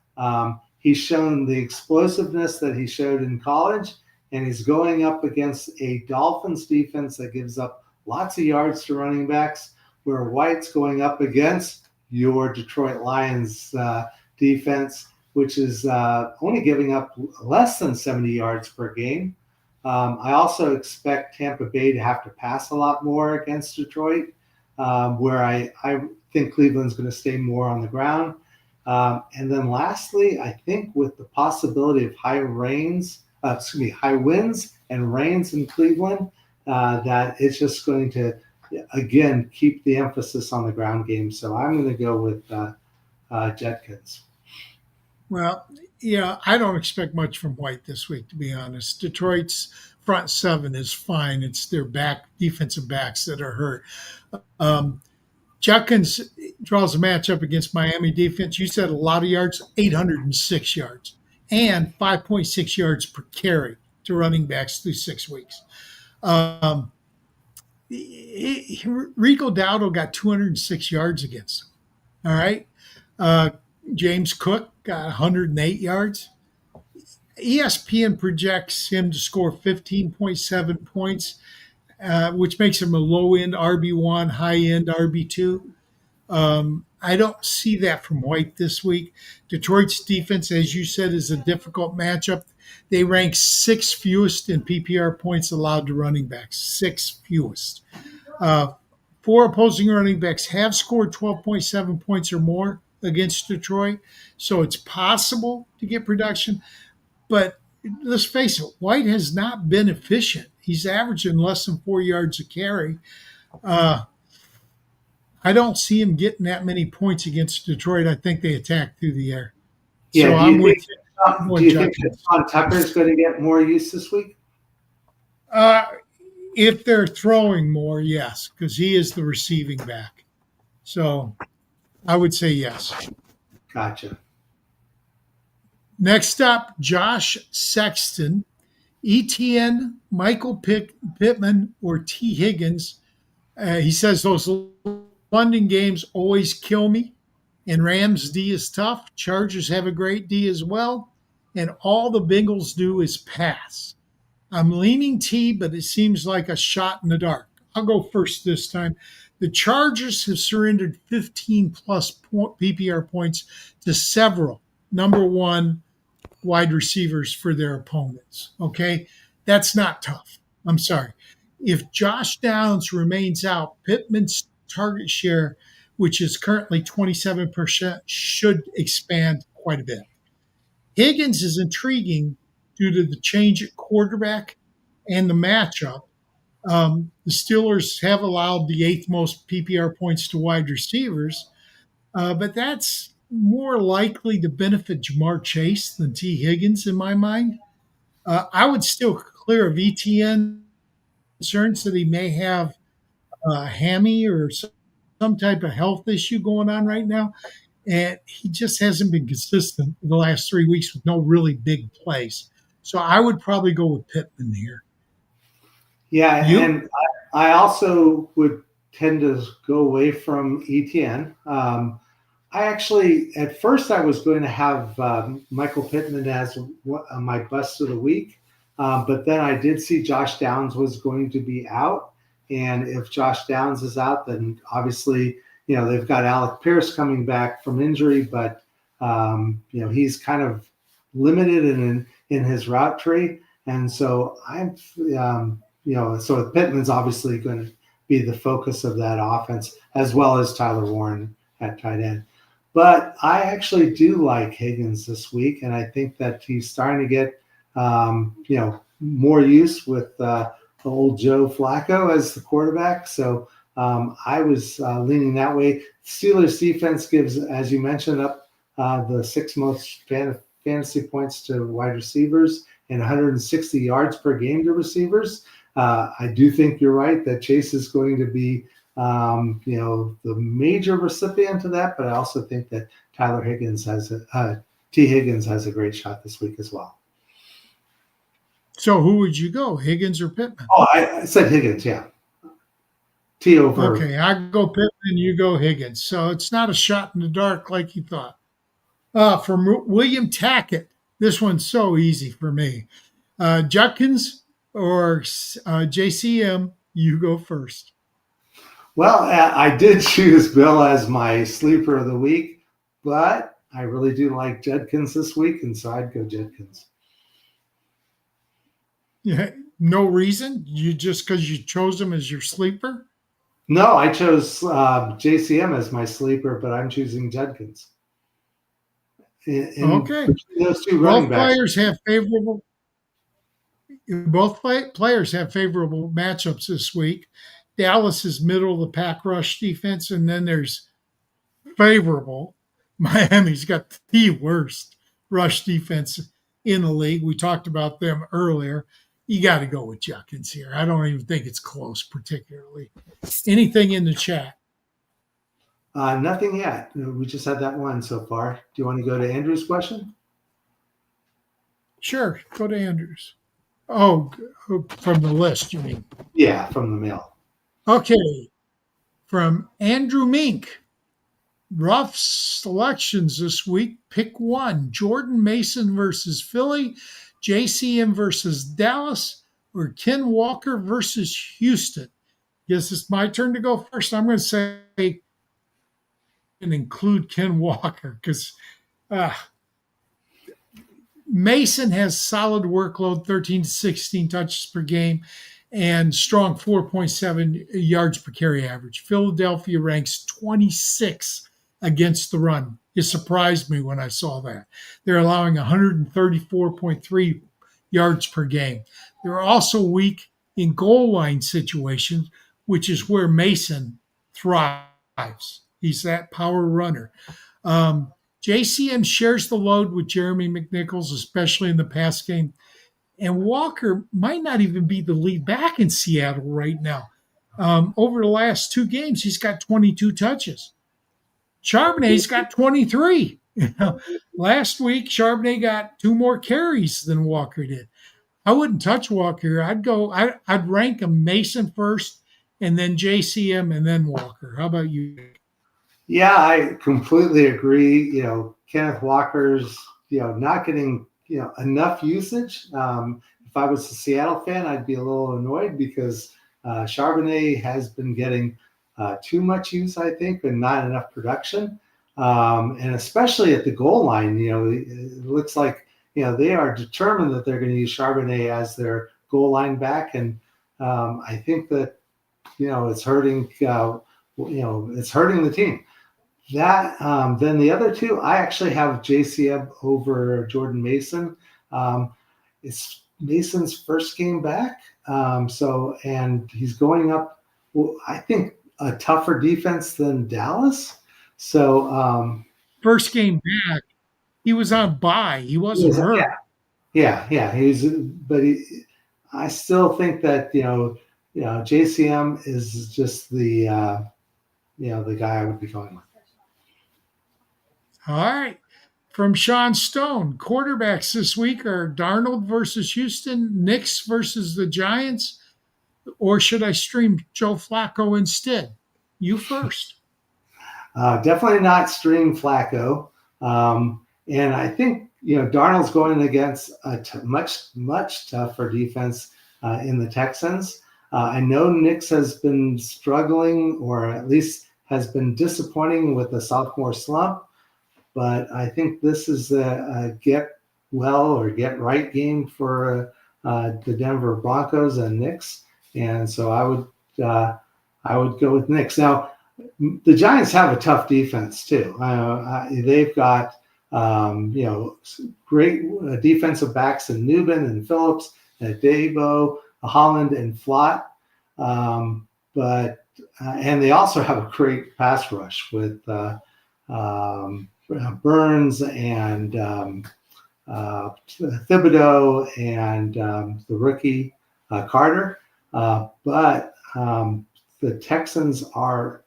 He's shown the explosiveness that he showed in college, and he's going up against a Dolphins defense that gives up lots of yards to running backs, where White's going up against your Detroit Lions defense, which is only giving up less than 70 yards per game. I also expect Tampa Bay to have to pass a lot more against Detroit, where I think Cleveland's going to stay more on the ground. And then lastly, I think with the possibility of high winds and rains in Cleveland, that it's just going to, again, keep the emphasis on the ground game. So I'm going to go with Judkins. Well, yeah, I don't expect much from White this week, to be honest. Detroit's front seven is fine. It's their defensive backs that are hurt. Judkins draws a matchup against Miami defense. You said a lot of yards, 806 yards, and 5.6 yards per carry to running backs through 6 weeks. Rico Dowdle got 206 yards against him. All right. James Cook got 108 yards. ESPN projects him to score 15.7 points, which makes him a low-end RB1, high-end RB2. I don't see that from White this week. Detroit's defense, as you said, is a difficult matchup. They rank 6th fewest in PPR points allowed to running backs, 6th fewest. 4 opposing running backs have scored 12.7 points or more against Detroit, so it's possible to get production. But let's face it, White has not been efficient He's averaging less than 4 yards a carry. I don't see him getting that many points against Detroit. I think they attack through the air. Yeah. So I'm with you. Do you think that Sean Tucker is going to get more use this week? If they're throwing more, yes, because he is the receiving back. So I would say yes. Gotcha. Next up, Josh Sexton, ETN, Michael Pittman, or T. Higgins. He says those London games always kill me. And Rams D is tough. Chargers have a great D as well. And all the Bengals do is pass. I'm leaning T, but it seems like a shot in the dark. I'll go first this time. The Chargers have surrendered 15 plus PPR points to several number one wide receivers for their opponents. Okay. That's not tough. I'm sorry. If Josh Downs remains out, Pittman's target share, which is currently 27%, should expand quite a bit. Higgins is intriguing due to the change at quarterback and the matchup. The Steelers have allowed the 8th most PPR points to wide receivers, but that's more likely to benefit Jamar Chase than T. Higgins in my mind. I would still clear of ETN concerns that he may have a hammy or some type of health issue going on right now. And he just hasn't been consistent the last 3 weeks with no really big plays. So I would probably go with Pittman here. Yeah, and I also would tend to go away from ETN. I actually, at first, I was going to have Michael Pittman as my bust of the week, but then I did see Josh Downs was going to be out. And if Josh Downs is out, then obviously, they've got Alec Pierce coming back from injury, but, he's kind of limited in his route tree. And so so Pittman's obviously going to be the focus of that offense, as well as Tyler Warren at tight end. But I actually do like Higgins this week, and I think that he's starting to get, more use with old Joe Flacco as the quarterback. So I was leaning that way. Steelers defense gives, as you mentioned, up the 6th most fantasy points to wide receivers and 160 yards per game to receivers. I do think you're right that Chase is going to be, the major recipient of that, but I also think that T. Higgins has a great shot this week as well. So who would you go, Higgins or Pittman? Oh, I said Higgins, yeah. T over. Okay, I go Pittman, you go Higgins. So it's not a shot in the dark like you thought. From William Tackett, this one's so easy for me. Judkins or JCM, you go first. Well, I did choose Bill as my sleeper of the week, but I really do like Judkins this week, and so I'd go Judkins. Yeah, no reason? You just because you chose him as your sleeper? No, I chose JCM as my sleeper, but I'm choosing Judkins. Okay. Those two running backs. Both players have favorable matchups this week. Dallas is middle of the pack rush defense, and then there's favorable. Miami's got the worst rush defense in the league. We talked about them earlier. You got to go with Judkins here. I don't even think it's close, particularly. Anything in the chat? Nothing yet. We just had that one so far. Do you want to go to Andrew's question? Sure. Go to Andrew's. Oh, from the list, you mean? Yeah, from the mail. Okay. From Andrew Mink. Rough selections this week. Pick one. Jordan Mason versus Philly, JCM versus Dallas, or Ken Walker versus Houston. Guess it's my turn to go first. I'm going to say and include Ken Walker because Mason has solid workload, 13 to 16 touches per game, and strong 4.7 yards per carry average. Philadelphia ranks 26 against the run. It surprised me when I saw that. They're allowing 134.3 yards per game. They're also weak in goal line situations, which is where Mason thrives. He's that power runner. JCM shares the load with Jeremy McNichols, especially in the pass game. And Walker might not even be the lead back in Seattle right now. Over the last 2 games, he's got 22 touches. Charbonnet's got 23. Last week, Charbonnet got 2 more carries than Walker did. I wouldn't touch Walker. I'd rank him Mason first, and then JCM, and then Walker. How about you? Yeah, I completely agree. Kenneth Walker's, not getting, enough usage. If I was a Seattle fan, I'd be a little annoyed because Charbonnet has been getting too much use, I think, and not enough production. And especially at the goal line, it looks like, they are determined that they're going to use Charbonnet as their goal line back. And I think that, it's hurting, it's hurting the team. That then the other 2, I actually have JCM over Jordan Mason. It's Mason's first game back. And he's going up, I think, a tougher defense than Dallas. So first game back, he was on bye. He wasn't hurt. Yeah. I still think that JCM is just the the guy I would be going with. All right. From Sean Stone, quarterbacks this week are Darnold versus Houston, Knicks versus the Giants, or should I stream Joe Flacco instead? You first. Definitely not stream Flacco. And I think, Darnold's going against a much tougher defense in the Texans. I know Knicks has been struggling, or at least has been disappointing with the sophomore slump. But I think this is a get well or get right game for the Denver Broncos and Knicks. And so I would go with Knicks. Now, the Giants have a tough defense too. They've got great defensive backs in Newman and Phillips and Debo, Holland and Flott. But they also have a great pass rush with Burns and Thibodeau and the rookie Carter. But the Texans are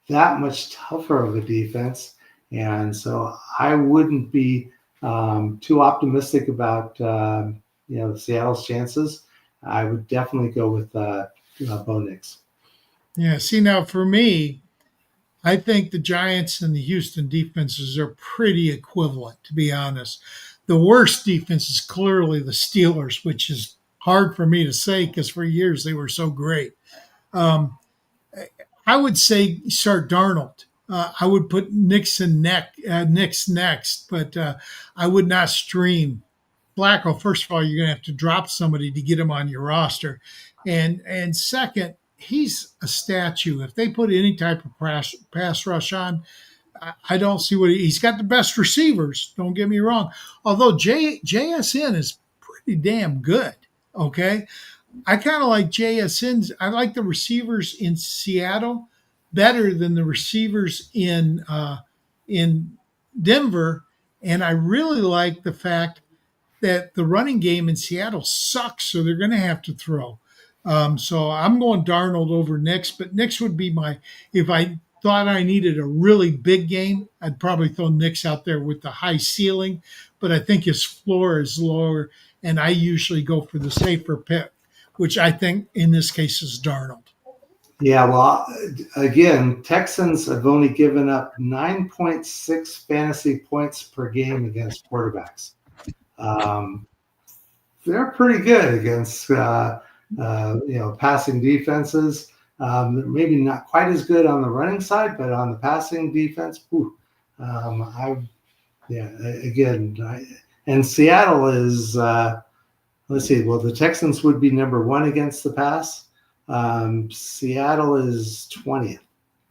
that much tougher of a defense. And so I wouldn't be too optimistic about Seattle's chances. I would definitely go with Bo Nix. Yeah. See, now for me, I think the Giants and the Houston defenses are pretty equivalent, to be honest. The worst defense is clearly the Steelers, which is hard for me to say because for years they were so great. I would say start Darnold. I would put Knicks next, but I would not stream Flacco. First of all, you're going to have to drop somebody to get him on your roster. And second, he's a statue. If they put any type of pass rush on, I don't see what he's got the best receivers. Don't get me wrong. Although JSN is pretty damn good. Okay. I kind of like JSN's. I like the receivers in Seattle better than the receivers in Denver. And I really like the fact that the running game in Seattle sucks. So they're going to have to throw. So I'm going Darnold over Knicks, but Knicks would be if I thought I needed a really big game, I'd probably throw Knicks out there with the high ceiling, but I think his floor is lower, and I usually go for the safer pick, which I think in this case is Darnold. Yeah, well, again, Texans have only given up 9.6 fantasy points per game against quarterbacks. They're pretty good against passing defenses. Maybe not quite as good on the running side, but on the passing defense, and Seattle is, let's see, well, the Texans would be number 1 against the pass. Seattle is 20th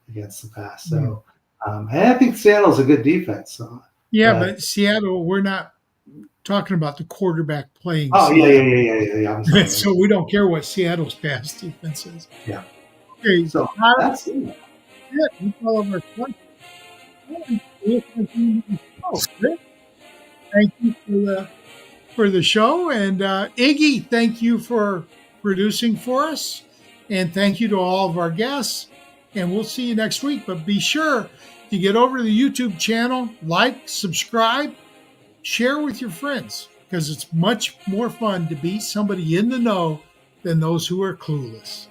against the pass. So, and I think Seattle's a good defense. So, yeah, but Seattle, we're not talking about the quarterback playing. Oh, Seattle. yeah. I'm sorry. So we don't care what Seattle's pass defense is. Yeah. Okay, So that's it. we all of our questions. Thank you for the show, and Iggy, thank you for producing for us, and thank you to all of our guests. And we'll see you next week. But be sure to get over to the YouTube channel, like, subscribe, share with your friends, because it's much more fun to be somebody in the know than those who are clueless.